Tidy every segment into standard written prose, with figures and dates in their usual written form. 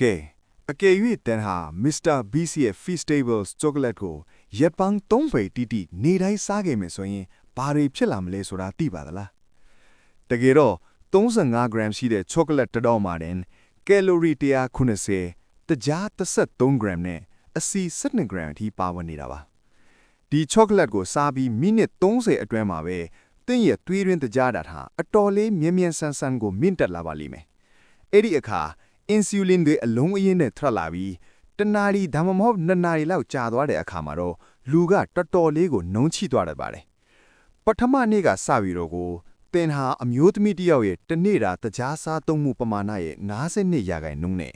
ကဲအကယ်၍တန်ဟာ Mr. Beast ရဲ့ Feastables chocolate ကိုရက်ပေါင်း3ပေတိတိနေတိုင်းစားခဲ့မယ်ဆိုရင်ဘာတွေဖြစ်လာမလဲဆိုတာသိပါသလားတကယ်တော့35 gram ရှိတဲ့ chocolate တစ်တောင်မှာတင်ကယ်လိုရီ190တကြား33 gram နဲ့အစီ12 gram အထိပါဝင်နေတာပါဒီ chocolate ကိုစားပြီးမိနစ်30အတွင်းမှာပဲသင်ရဲ့သွေးရင်းတကြားတာဟာအတော်လေးမြင်းမြန်းဆန်းဆန်းကိုမြင့်တက်လာပါလိမ့်မယ်အဲ့ဒီအခါinsulin တွေအလုံးအရင်းနဲ့ထွက်လာပြီးတနာရီဒါမှမဟုတ်2နာရီလောက်ကြာသွားတဲ့အခါမှာတော့လူကတော်တော်လေးကိုနှုံးချိသွားတတ်ပါတယ်ပထမနေ့ကစပြီးတော့ကိုသင်ဟာအမျိုးသမီးတစ်ယောက်ရဲ့တစ်နေ့တာတကြားစားသုံးမှုပမာဏရဲ့52ရာခိုင်နှုန်းနဲ့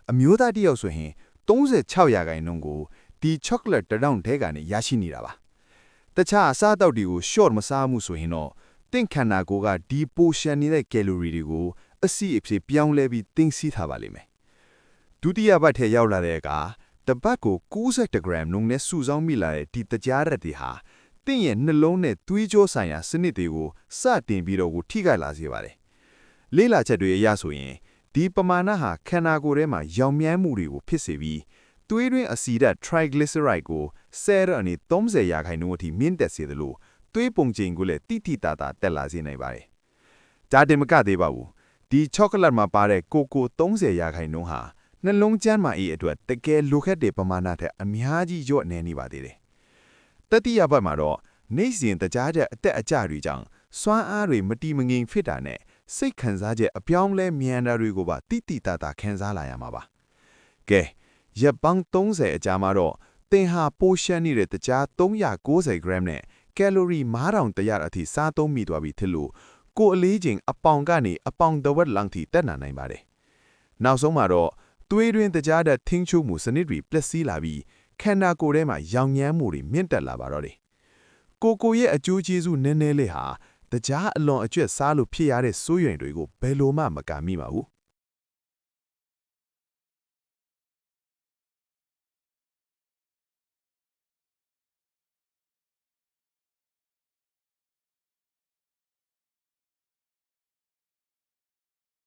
အမျိုးသားတစ်ယောက်ဆိုရင်36ရာခိုင်နှုန်းကိုဒီ chocolate တစ်တောင်ထဲကနေရရှိနေတာပါတခြားအစားအသောက်တွေကို short မစားမှုဆိုရင်တော့သင်ခန္ဓာကိုယ်ကဒီပိုရှန်နေတဲ့ calorie တွေကိုအစီအဖြစ်ပြောင်းလဲပြီးသိမ်းဆည်းထားပါလိမ့်မယ်ဒုတိယပတ်ထဲရောက်လာတဲ့အခါတပတ်ကို90 gram နှုန်းနဲ့စုဆောင်းမိလာတဲ့ဒီတကြားရက်တွေဟာသင်ရဲ့နှလုံးနဲ့သွေးကြောဆိုင်ရာစနစ်တွေကိုစတင်ပြီးတော့ကိုထိခိုက်လာစေပါတယ်လေ့လာချက်တွေအရဆိုရင်ဒီပမာဏဟာခန္ဓာကိုယ်ထဲမှာရောင်မြန်းမှုတွေကိုဖြစ်စေပြီးသွေးတွင်းအဆီဓာတ် triglyceride ကိုဆဲရအနေ30ရာခိုင်နှုန်းအထိမြင့်တက်စေသလိုသွေးပုံချိန်ကိုလည်းတိတိတသာတက်လာစေနိုင်ပါတယ်ဒါတင်မကသေးပါဘူးဒီ chocolate မှာပါတဲ့ကိုကို30ရာခိုင်နှုန်းဟာနှလုံးကျန်းမာရေးအတွက်တကယ်လိုခက်တဲ့ပမာဏထက်အများကြီးညော့နေနေပါသေးတယ်တတိယပတ်မှာတော့နေ့စဉ်တကြားချက်အသက်အကျတွေကြောင့်စွမ်းအားတွေမတီမငင်ဖြစ်တာနဲ့စိတ်ခံစားချက်အပြောင်းလဲမြန်တာတွေကိုပါတိတိတသာခံစားလာရမှာပါကဲရက်ပေါင်း30အကြာမှာတော့သင်ဟာပိုရှန်နေတဲ့တကြား390 gram နဲ့ကယ်လိုရီ9100အထိစားသုံးမိသွားပြီဖြစ်လို့ကိုယ်အလေးချိန်အပေါင်ကနေအပေါင်တစ်ဝက်လောက်ထိတက်နိုင်ပါတယ်နောက်ဆုံးမှာတော့သွေးတွင်းတကြားတဲ့ထင်းချိုးမှုစနစ်တွေပျက်စီးလာပြီးခန္ဓာကိုယ်ထဲမှာရောင်ငန်းမှုတွေမြင့်တက်လာပါတော့တယ်ကိုရဲ့အကျိုးကျေးဇူးနည်းနည်းလေးဟာတကြားအလွန်အကျွတ်စားလို့ဖြစ်ရတဲ့စိုးရိမ်တွေကိုဘယ်လိုမှမကမိပါဘူး